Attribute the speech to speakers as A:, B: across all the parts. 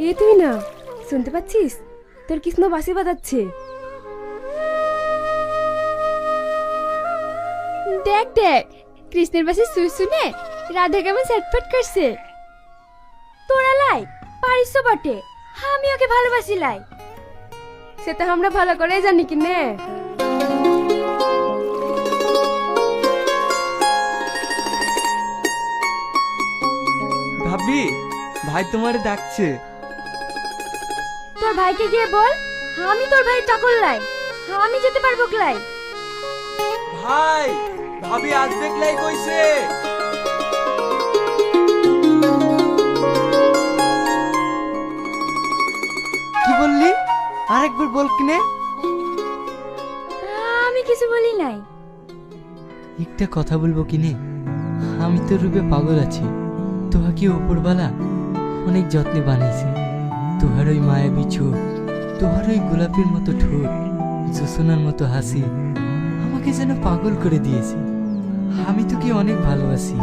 A: এ তুই না শুনতে পাচ্ছিস? তোর কৃষ্ণ বাঁশি বাজাচ্ছে।
B: দেখ দেখ, কৃষ্ণের বাঁশি সুর শুনে রাধা কেমন ছটফট করছে। তোরা লাই পারিস বটে, আমি ওকে ভালোবাসি লাই।
A: সেটা আমরা ভালো করে জানি কি নে।
C: ভাবি, ভাই তোমারে ডাকছে।
B: তোর ভাইকে গিয়ে বল আমি তোর ভাই চাকর লাই, আমি যেতে পারবো ক্লাই।
C: ভাই, ভাবি আসবে ক্লাই কইছে। কি বললি? আরেকবার বল কিনে।
B: আমি কিছু বলি নাই।
D: একটা কথা বলবো কিনে, আমি তো রূপে পাগল আছি। তোহাকে উপরবালা অনেক যত্নে বানাইছে। তোহার ওই মায়াবী চোখ, তোহার ওই গোলাপের মতো ঠোঁট, জোসনার মতো হাসি আমাকে যেন পাগল করে দিয়েছে। আমি তোকে অনেক ভালোবাসি।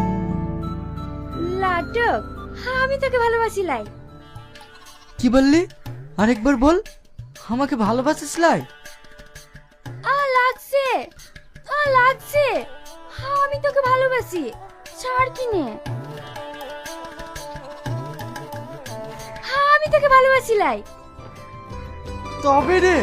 B: লাটক, আমি তোকে ভালোবাসি লাই।
D: কি বললি? আরেকবার বল, আমাকে ভালোবাসিস লাই?
B: লাগছে, লাগছে, আমি তোকে ভালোবাসি। ছাড় কিনে, আমি তোকে ভালোবাসি লাই।
D: তবে রে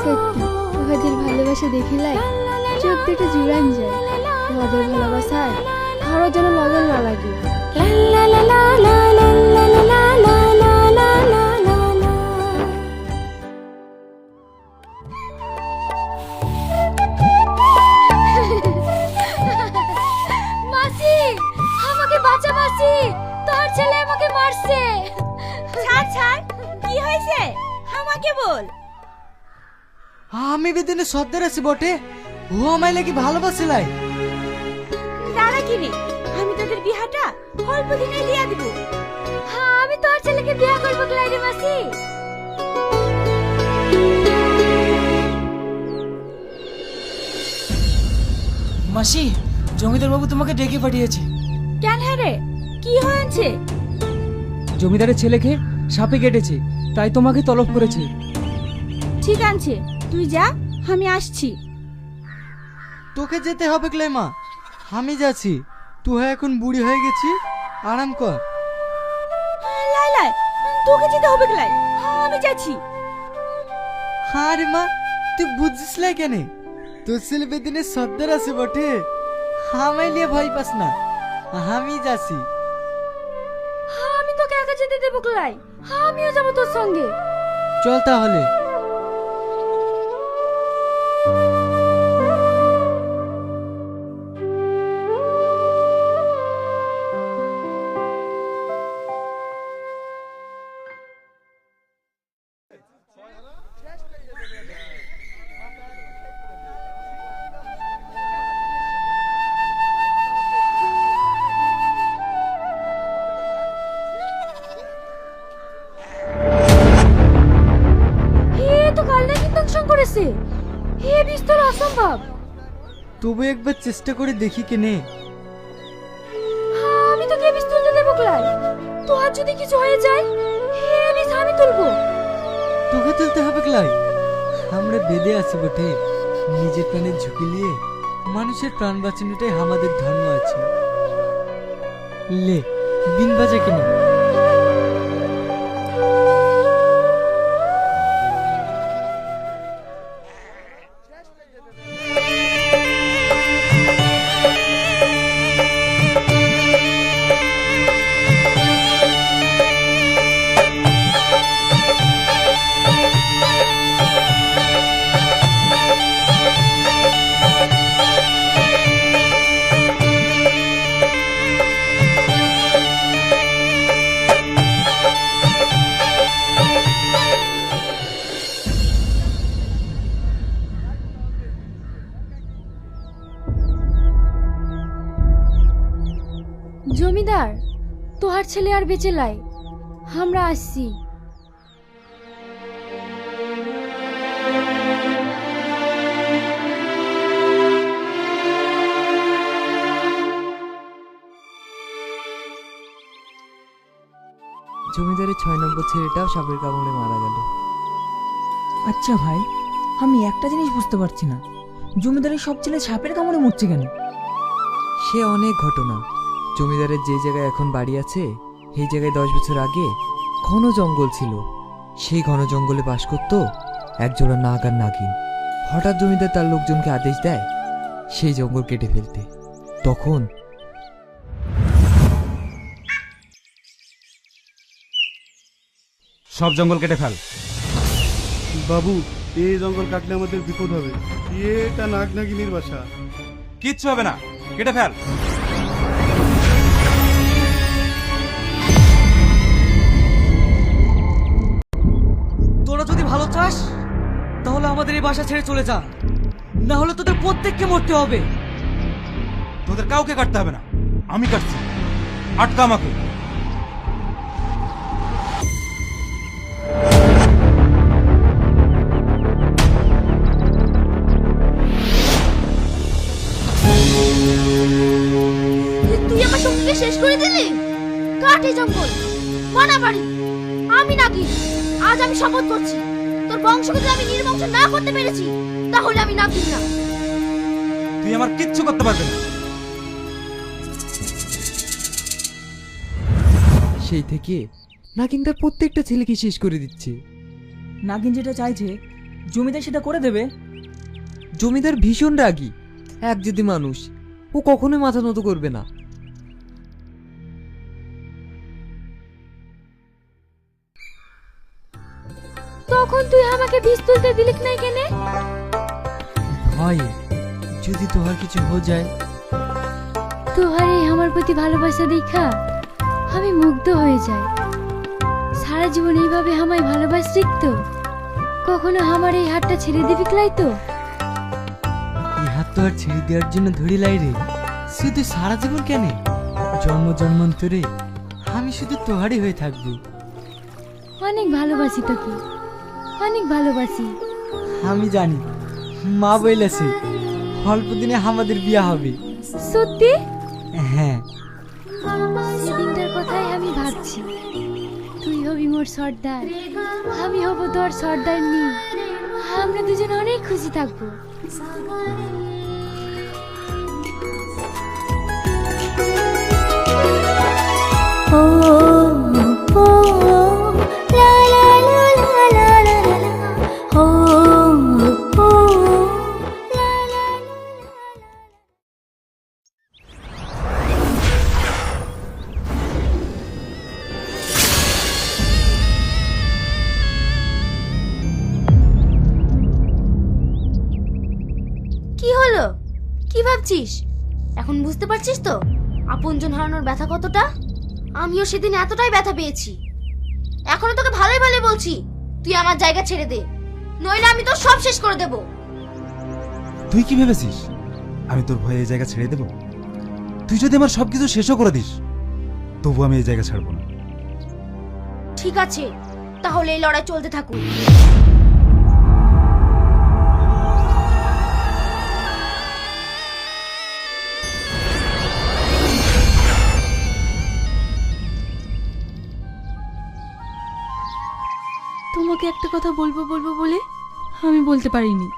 A: সত্যি ওদের ভালোবাসা দেখিলাই চোখ দুটো জুড়ান যায়। ওদের ভালোবাসায় কারোর যেন নজর না লাগে।
B: মাসি, আমাকে বাঁচা মাসি, তোর ছেলে আমাকে মারছে।
E: ছাড় ছাড়, কি হয়েছে আমাকে বল।
D: আমি বেদিনে সর্দার আছি বটে, ও আমায় লাগি ভালোবাসে লাই।
E: দাঁড়া কিনে, আমি তোদের বিহাটা অল্প দিনে দিয়া দিব।
B: আমি তোর ছেলেকে বিয়ে করবো ক্লাই রে মাসি।
D: মাসি, জমিদার বাবু তোমাকে ডেকে পাঠিয়েছে।
E: কেন হ্যাঁ রে, কি হয়েছে?
F: জমিদারের ছেলেকে সাপে কেটেছে, তাই তোমাকে তলব করেছে।
E: ঠিক আছে, তুই যা, আমি আসছি।
D: তোকে যেতে হবে ক্লাই মা, আমি যাচ্ছি। তুই এখন বুড়ি হয়ে গেছি, আরাম কর।
E: লাই লাই, তোকে যেতে হবে লাই, আমি যাচ্ছি।
D: আরে মা, তুই বুঝছিস লাই কেন? তোর ছেলে বেদিনে সর্দার আছে বটে, আমায় নিয়ে ভয় পাস না, আমি যাচ্ছি।
B: আমি তোকে একা যেতে দেবো ক্লাই, আমিও যাবো তোর সঙ্গে।
D: চল তাহলে।
B: করেছে, এ বিস্তর অসম্ভব।
D: তবু একবার চেষ্টা করে দেখি কেনে।
B: আমি তোকে এ বিষ তুলতে দেবো ক্লাই, তোর যদি কিছু হয়ে যায় এ বিষ আমি তুলবো।
D: তোকে তুলতে হবে ক্লাই, আমরা বেঁধে আছি বটে। নিজের প্রাণের ঝুঁকি নিয়ে মানুষের প্রাণ বাঁচানোটাই আমাদের ধর্ম আছে। লে বিন বাজে কিনে।
B: জমিদার, তোহার ছেলে আর বেঁচে লাই, আমরা আসছি।
C: জমিদারের 6 নম্বর ছেলেটাও সাপের কামড়ে মারা গেল।
F: আচ্ছা ভাই, আমি একটা জিনিস বুঝতে পারছি না, জমিদারের সব ছেলে সাপের কামড়ে মরছে কেন?
C: সে অনেক ঘটনা। জমিদারের যে জায়গায় এখন বাড়ি আছে সেই জায়গায় 10 বছর আগে ঘন জঙ্গল ছিল। সেই ঘন জঙ্গলে বাস করত একজোড়া নাগ আর নাগিন। হঠাৎ জমিদার তার লোকজনকে আদেশ দেয় সেই জঙ্গল কেটে ফেলতে। তখন
G: সব জঙ্গল কেটে ফেল।
H: বাবু, এই জঙ্গল কাটলে আমাদের বিপদ হবে। এটা নাগ নাগিনীর বাসা।
G: কিচ্ছু হবে না, কেটে ফেল।
C: তোরা যদি ভালো চাস তাহলে আমাদের এই বাসা ছেড়ে চলে যা, না হলে তোদের প্রত্যেককে মরতে হবে।
G: তোদের কাউকে কাটতে হবে না, আমি কাটছি। আটকা আমাকে।
B: তুই আমার সঙ্গীকে শেষ করে দিলি। কাটে জঙ্গল, মানা বাড়ি। আমি নাকি আজ আমি শপথ করছি, তোর বংশকে যদি আমি নির্বংশ না করতে পেরেছি তাহলে আমি নাকি না।
G: তুই আমার কিচ্ছু করতে পারবি না।
C: সেই থেকে নাগিন তার প্রত্যেকটা ছেলেকে শেষ করে দিচ্ছে।
F: নাগিন যেটা চাইছে জমিদার সেটা করে দেবে।
C: জমিদার ভীষণ রাগী, এক যদি মানুষ, ও কখনোই মাথা নত করবে না।
B: তখন তুই আমাকে বিষ তুলতে দিলি নাই কেনে?
D: ভয় যদি তোহার কিছু হয়ে যায়।
A: তোহার এই আমার প্রতি ভালোবাসা দেখা আমি মুগ্ধ হয়ে যাই। সারা জীবন এইভাবে আমায় ভালোবাস তো কখনো আমার এই হাতটা ছেড়ে দিবি ক্লাই তো?
D: এই হাত তো আর ছেড়ে দেওয়ার জন্য ধরি লাই রে। শুধু সারা জীবন কেন, জন্ম জন্মান্তরে আমি শুধু তোহারই হয়ে থাকবো।
A: অনেক ভালোবাসি তোকে, অনেক ভালোবাসি।
D: আমি জানি মা বইলেছে অল্প দিনে আমাদের বিয়া হবে।
A: সত্যি?
D: হ্যাঁ।
A: সেদিনটার কথাই আমি ভাবছি। তুই হবি মোর সর্দার, আমি হব তোর সর্দার নি। আমরা দুজন অনেক খুশি থাকবো।
B: কি হলো? কি ভাবছিস? এখন বুঝতে পারছিস তো আপনজন হারানোর ব্যথা কতটা? আমিও সেদিন এতটাই ব্যথা পেয়েছি। এখনো তোকে ভালোই ভালোই বলছি, তুই আমার জায়গা ছেড়ে দে, নইলে আমি তোর সব শেষ করে দেব।
G: তুই কি ভেবেছিস আমি তোর ভয়ে এই জায়গা ছেড়ে দেব? তুই যদি আমার সবকিছু শেষও করে দিস তবু আমি এই জায়গা ছাড়বো না।
B: ঠিক আছে, তাহলে এই লড়াই চলতে থাকুক।
I: তোমাকে একটা কথা বলবো বলবো বলে আমি বলতে পারিনি,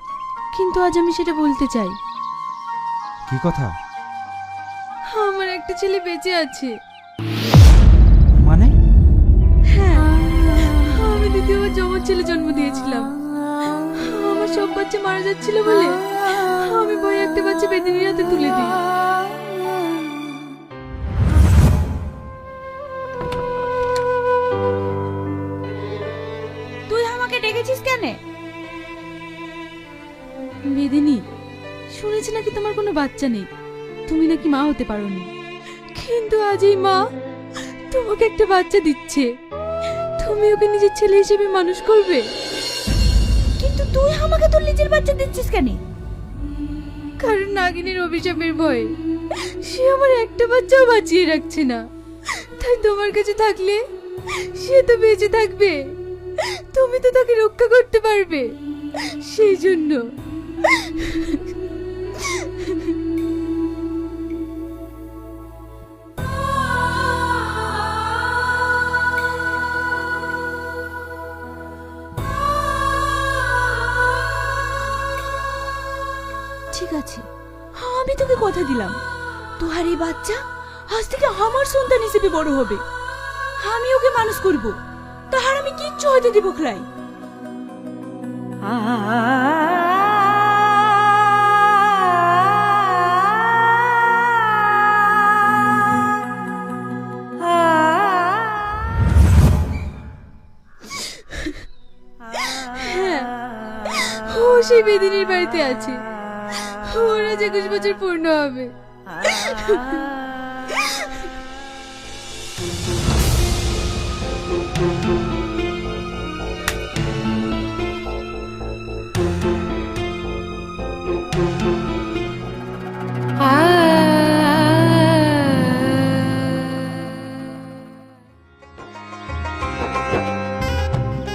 I: কিন্তু আজ আমি সেটা বলতে চাই।
G: কি কথা?
I: আমার একটা ছেলে বেঁচে আছে।
G: মানে?
I: হ্যাঁ, আমি দ্বিতীয়বার জমজ ছেলে জন্ম দিয়েছিলাম। আমার সব বাচ্চা মারা যাচ্ছিল বলে আমি ভয়ে একটা বাচ্চা বেদিনীর হাতে তুলে দিই।
E: তুই আমাকে ডেকেছিস কেন?
I: বেদিনী, শুনেছি নাকি তোমার কোনো বাচ্চা নেই, তুমি নাকি মা হতে পারোনি, কিন্তু আজ এই মা তোমাকে একটা বাচ্চা দিচ্ছে। তুমি ওকে নিজের ছেলে হিসেবে মানুষ করবে।
E: কিন্তু তুই আমাকে তোর নিজের বাচ্চা দিচ্ছিস কেন?
I: কারণ নাগিনীর অভিশাপের ভয়ে সে আমার একটা বাচ্চাও বাঁচিয়ে রাখছে না। তাই তোমার কাছে থাকলে সে তো বেঁচে থাকবে, তুমি তো তাকে রক্ষা করতে পারবে, সেই জন্য।
E: আছে। আমি তোকে কথা দিলাম, তোহার এই বাচ্চা আজ থেকে আমার সন্তান হিসেবে বড় হবে। আমি ওকে মানুষ করব, তাহার আমি কিচ্ছু হইতে দিব খলাই।
I: ও সেই বেদিনীর বাড়িতে আছে, ওরা 21 বছর পূর্ণ হবে।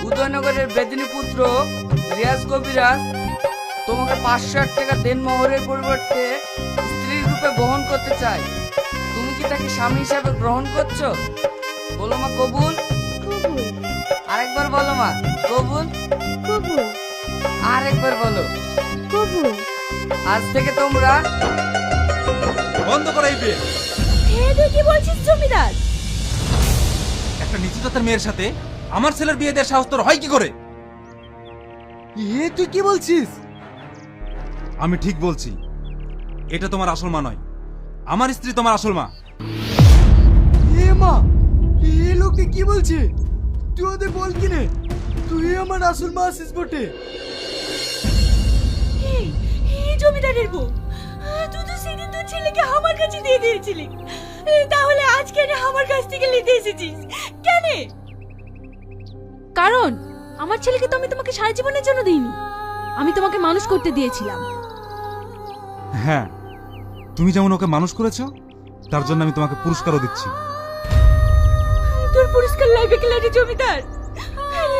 J: উদয়নগরের বেদিনী পুত্র রিয়াজ কবিরাজ তোমাকে 500 টাকা দেনমোহরের পরিবর্তে স্ত্রীর রূপে গ্রহণ করতে চায়। তুমি কি তাকে স্বামী হিসাবে গ্রহণ করছো? বলো মা কবুল।
A: কবুল।
J: আরেকবার বলো মা কবুল।
A: কবুল।
J: আরেকবার বলো
A: কবুল।
J: আজ থেকে তোমরা
G: বন্ধ করা এই বিয়ে।
E: তুই কি বলছিস জমিদার?
G: একটা নিচু জাতের মেয়ের সাথে আমার ছেলের বিয়ে দেওয়ার সাহস তোর হয় কি করে?
H: তুই কি বলছিস?
G: আমি ঠিক বলছি, এটা তোমার আসল মা নয়, আমার স্ত্রী তোমার আসল মা।
H: এ মা, এ লোকটা কি বলছে? তুই ওদের বল কিনে তুই আমার আসল মা আছিস বটে।
E: এই জমিদারের বউ, তুই তো সেদিন তোর ছেলেকে আমার কাছে দিয়ে দিয়েছিলি, তাহলে আজ কেন আমার কাছ থেকে নিতে এসেছিস কেন?
I: কারণ আমার ছেলেকে তো আমি তোমাকে সারা জীবনের জন্য দিইনি, আমি তোমাকে মানুষ করতে দিয়েছিলাম।
G: হ্যাঁ, তুমি যেমন ওকে মানুষ করেছো, তার জন্য আমি তোমাকে পুরস্কারও দিচ্ছি।
E: তোর পুরস্কার লাইবে কি লাই রে জমিদার?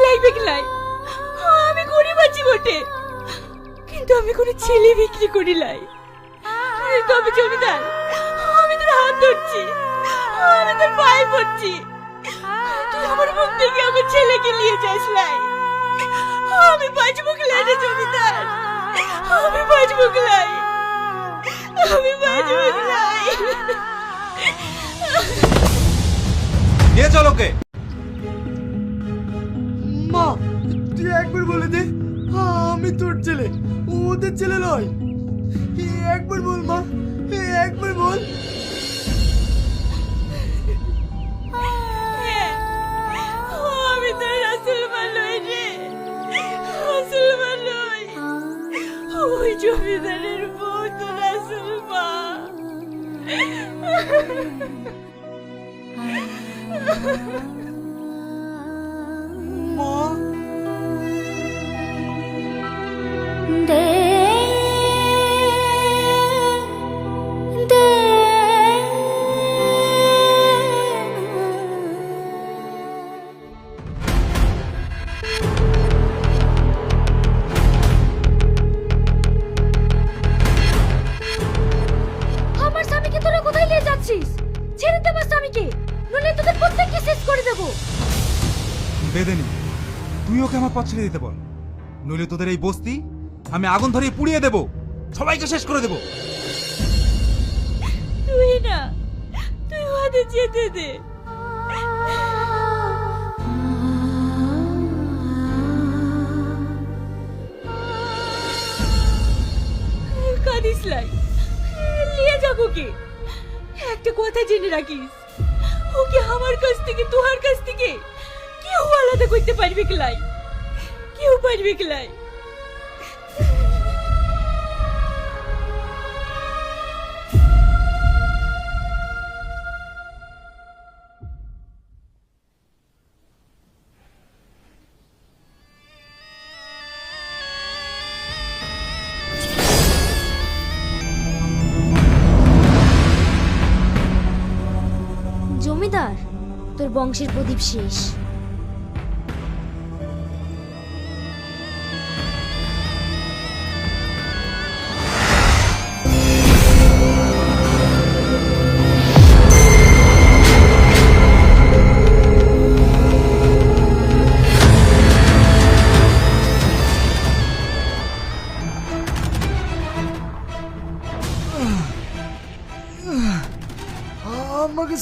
E: লাইবে কি লাই? আমি গরিব আছি বটে, কিন্তু আমি কোনো ছেলে বিক্রি করি লাই। তবে জমিদার, আমি তোর হাত ধরছি, আমি তোর পায়ে পড়ছি, তুই আমার মুখ থেকে আমার ছেলেকে নিয়ে যাস লাই। আমি বাঁচবো কি লাই রে জমিদার? আমি বাঁচবো কি লাই? আমি বাঁচবো কি লাই?
G: নিয়ে চলো ওকে।
H: মা, তুই একবার বলে দে আমি তোর ছেলে, ওদের ছেলে নয়। একবার বল মা, একবার বল।
E: আমি তোর আসল মা নই রে, আসল মা নই। ওই জমিদারের বউ তোর আসল মা।
H: মা,
A: আমার স্বামীকে তোরা কোথায় নিয়ে যাচ্ছিস? ছেড়ে দে আমার স্বামীকে, নইলে তোদের প্রত্যেককে শেষ করে দেবো।
G: বেদেনি, তুই ওকে আমার পথ ছেড়ে দিতে বল, নইলে তোদের এই বস্তি আমি আগুন ধরিয়ে পুড়িয়ে দেব, সবাইকে শেষ করে দেব।
E: তুই না, তুই ওদের যেতে দে। কাঁদিস লাই, নিয়ে যাক ওকে। একটা কথা জেনে রাখিস, ওকে আমার কাছ থেকে তোহার কাছ থেকে কেউ আলাদা করতে পারবে কি লাই? কেউ পারবে কি লাই?
B: জমিদার, তোর বংশের প্রদীপ শেষ।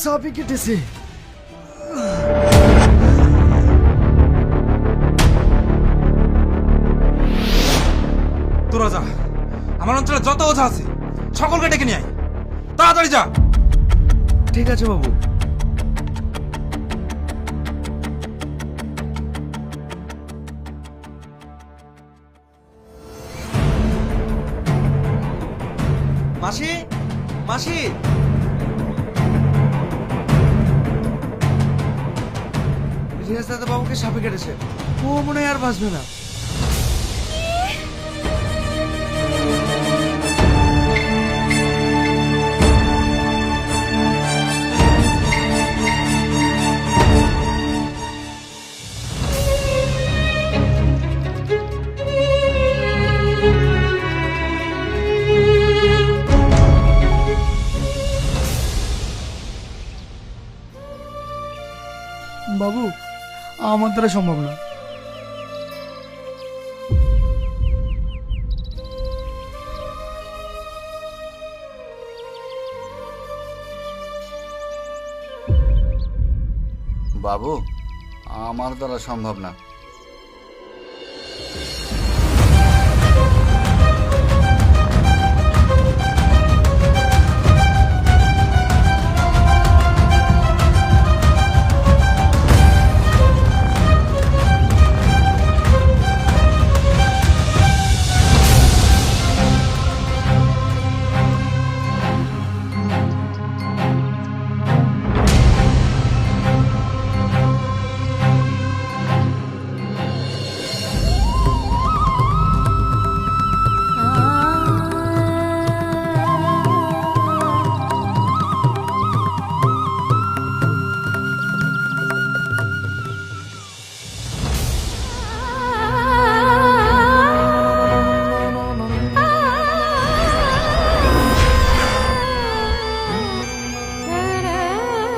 H: সাপে কেটেছে।
G: তোরা যা, আমার অঞ্চলে যত ওঝা আছে সকলকে ডেকে নিয়ে আয়, তাড়াতাড়ি যা।
H: ঠিক আছে বাবু।
C: মাসি, মাসি,
H: রিয়াজ দাদা বাবুকে সাপে কেটেছে, ও মনে হয় আর বাঁচবে না। বাবু, আমার দ্বারা সম্ভব না।
K: বাবু, আমার দ্বারা সম্ভব না।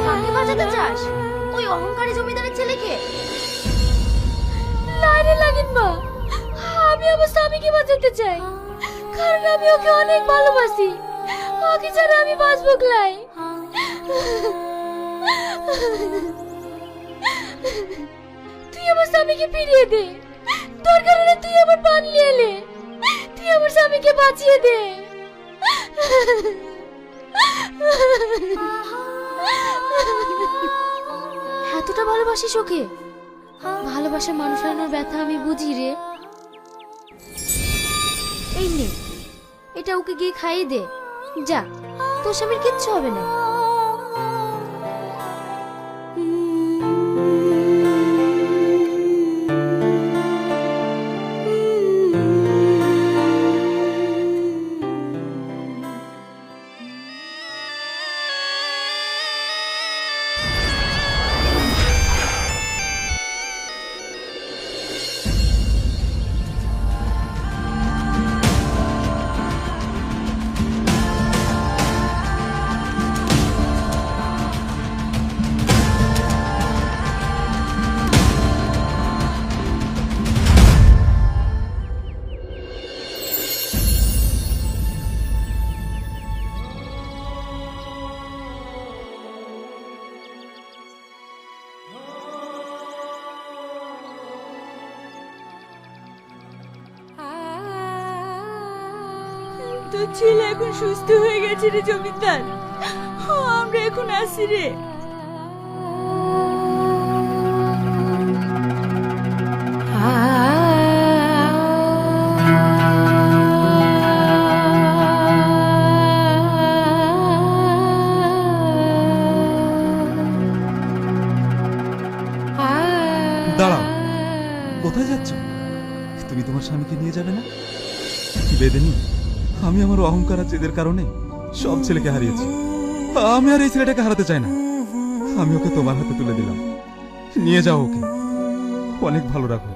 B: কাকে বাঁচাতে চাস? ওই অহংকারী জমিদারের ছেলেকে?
A: লাইনে লাগেন মা, আমি আমার স্বামীকে বাঁচাতে চাই, কারণ আমি ওকে অনেক ভালোবাসি। ওকে ছাড়া আমি বাঁচবো ক্লাই। তুই আমার স্বামীকে ফিরিয়ে দে, তোর কারণে তুই আমার প্রাণ নিয়ে এলে। তুই আমার স্বামীকে বাঁচিয়ে দে।
B: এতটা ভালোবাসিস ওকে? ভালোবাসার মানুষ হারানোর ব্যথা আমি বুঝি রে। এই নে, এটা ওকে গিয়ে খাইয়ে দে। যা, তোর স্বামীর কিচ্ছু হবে না।
E: তোর ছেলে এখন সুস্থ হয়ে গেছে রে জমিদার। আমরা এখন আসি রে।
G: দাঁড়াও, কোথায় যাচ্ছ? তুমি তোমার স্বামীকে নিয়ে যাবে না? বেদেনি, আমি আমার অহংকার আর জেদের কারণে সব ছেলেকে হারিয়েছি। আমি আর এই ছেলেটাকে হারাতে চাই না। আমি ওকে তোমার হাতে তুলে দিলাম, নিয়ে যাও ওকে, অনেক ভালো রাখো।